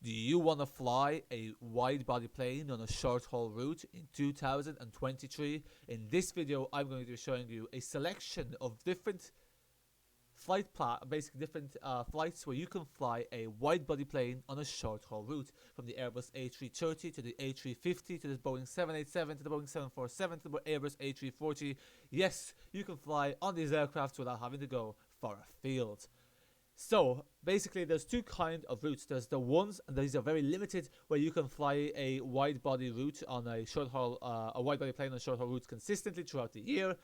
Do you want to fly a wide-body plane on a short-haul route in 2023? In this video, I'm going to be showing you a selection of different different flights where you can fly a wide-body plane on a short-haul route, from the Airbus A330 to the A350 to the Boeing 787 to the Boeing 747 to the Airbus A340. Yes, you can fly on these aircraft without having to go far afield. So basically there's two kinds of routes. There's the ones, and these are very limited, where you can fly a wide body route on a short haul, a wide body plane on short haul routes consistently throughout the year.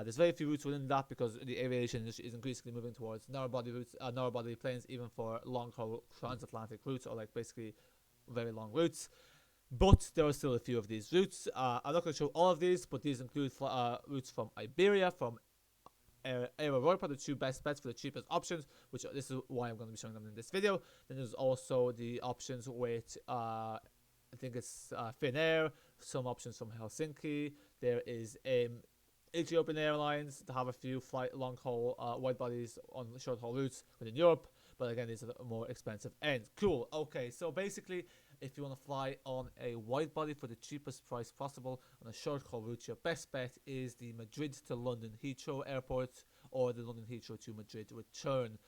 There's very few routes within that because the aviation industry is increasingly moving towards narrow body routes, narrow body planes, even for long haul transatlantic routes, or like basically very long routes. But there are still a few of these routes. I'm not going to show all of these, but these include routes from Iberia, from Air Europa, the two best bets for the cheapest options, which this is why I'm going to be showing them in this video. Then there's also the options with I think it's Finnair, some options from Helsinki. There is Ethiopian Airlines to have a few long haul wide bodies on short haul routes within Europe, but again these are the more expensive end. Cool. Okay, so basically, if you want to fly on a wide body for the cheapest price possible on a short haul route, your best bet is the Madrid to London Heathrow Airport, or the London Heathrow to Madrid return,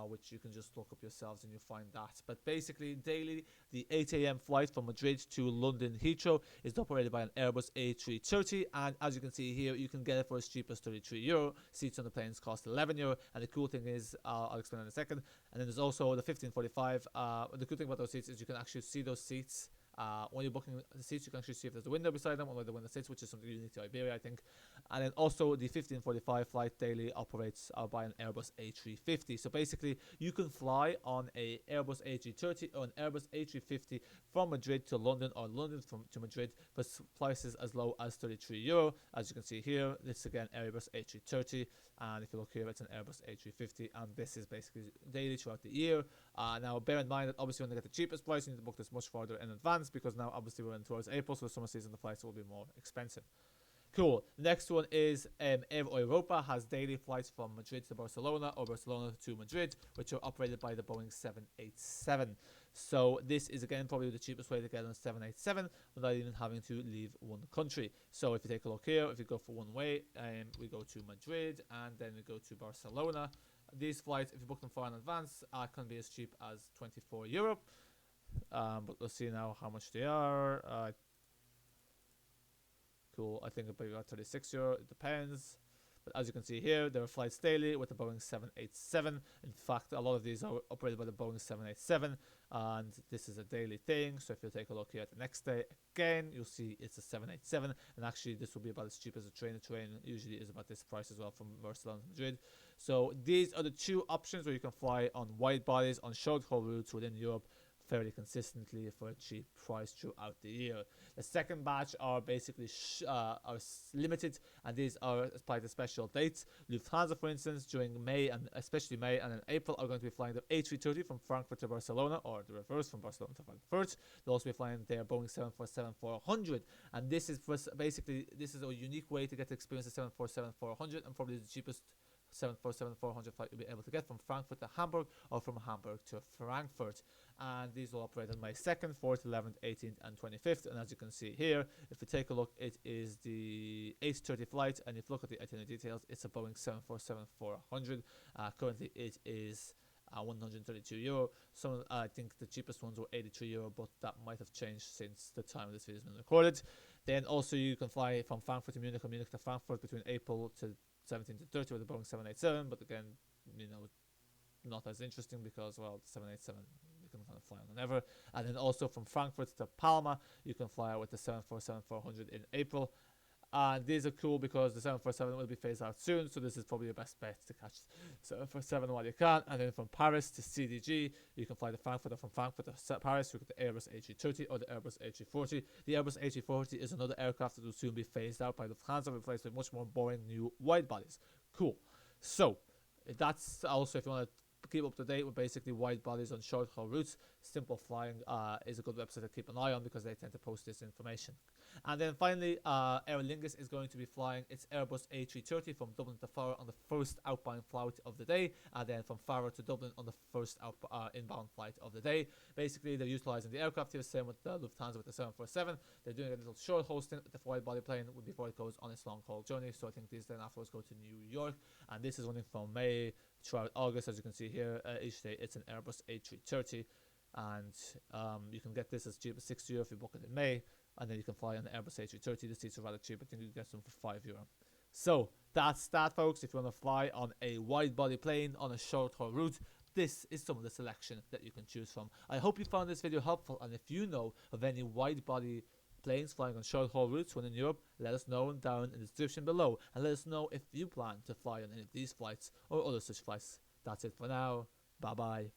which you can just look up yourselves and you'll find that. But basically, daily, the 8 a.m. flight from Madrid to London Heathrow is operated by an Airbus A330, and as you can see here, you can get it for as cheap as €33. Seats on the planes cost €11, and the cool thing is, I'll explain in a second. And then there's also the 1545. The cool thing about those seats is you can actually see those seats. When you're booking the seats, you can actually see if there's a window beside them, or the window sits, which is something unique to Iberia, I think. And then also the 1545 flight daily operates by an Airbus A350. So basically, you can fly on a Airbus A330 or an Airbus A350 from Madrid to London, or London to Madrid, for prices as low as €33. As you can see here, this is again Airbus A330, and if you look here, it's an Airbus A350, and this is basically daily throughout the year. Now, bear in mind that obviously when you get the cheapest price, you need to book this much farther in advance, because now obviously we're in towards April, so the summer season the flights will be more expensive. Cool. The next one is Air Europa has daily flights from Madrid to Barcelona, or Barcelona to Madrid, which are operated by the Boeing 787. So this is again probably the cheapest way to get on a 787 without even having to leave one country. So if you take a look here, if you go for one way, we go to Madrid and then we go to Barcelona. These flights, if you book them far in advance, can be as cheap as €24. But we'll see now how much they are. Cool. I think about €36. It depends. But as you can see here, there are flights daily with the Boeing 787. In fact, a lot of these are operated by the Boeing 787, and this is a daily thing. So if you take a look here at the next day, again, you'll see it's a 787, and actually this will be about as cheap as a train. A train usually is about this price as well from Barcelona to Madrid. So these are the two options where you can fly on wide bodies on short haul routes within Europe fairly consistently for a cheap price throughout the year. The second batch are basically are limited, and these are applied to special dates. Lufthansa, for instance, during May, and especially May and in April, are going to be flying the A330 from Frankfurt to Barcelona, or the reverse, from Barcelona to Frankfurt. They'll also be flying their Boeing 747-400, and this is basically a unique way to get to experience the 747-400, and probably the cheapest 747-400 flight you'll be able to get from Frankfurt to Hamburg, or from Hamburg to Frankfurt. And these will operate on May 2nd, 4th, 11th, 18th, and 25th. And as you can see here, if you take a look, it is the 8:30 flight, and if you look at the itinerary details, it's a Boeing 747-400. Currently, it is €132. Some, I think the cheapest ones were €83, but that might have changed since the time this video has been recorded. Then also you can fly from Frankfurt to Munich, or Munich to Frankfurt between April to 17 to 30 with the Boeing 787, but again, not as interesting because, well, the 787 you can kind of fly on whenever. And then also from Frankfurt to Palma, you can fly with the 747-400 in April. And these are cool because the 747 will be phased out soon, so this is probably your best bet to catch 747 while you can. And then from Paris to CDG, you can fly to Frankfurt, or from Frankfurt to Paris, you get the Airbus A330 or the Airbus A340. The Airbus A340 is another aircraft that will soon be phased out by Lufthansa, replaced with much more boring new wide bodies. Cool. So that's also, if you want to keep up to date with basically wide bodies on short haul routes, Simple Flying is a good website to keep an eye on because they tend to post this information. And then finally, Aer Lingus is going to be flying its Airbus A330 from Dublin to Faro on the first outbound flight of the day, and then from Faro to Dublin on the first inbound flight of the day. Basically, they're utilising the aircraft here, same with the Lufthansa with the 747. They're doing a little short haul stint with the wide body plane before it goes on its long haul journey. So I think these then afterwards go to New York, and this is running from May throughout August, as you can see here. Each day it's an Airbus A330, and you can get this as cheap as €60 if you book it in May, and then you can fly on the Airbus A330. The seats are rather cheap. I think you can get some for €5. So that's that, folks. If you want to fly on a wide body plane on a short haul route, this is some of the selection that you can choose from. I hope you found this video helpful, and if you know of any wide body planes flying on short haul routes when in Europe, let us know down in the description below, and let us know if you plan to fly on any of these flights or other such flights. That's it for now. Bye bye.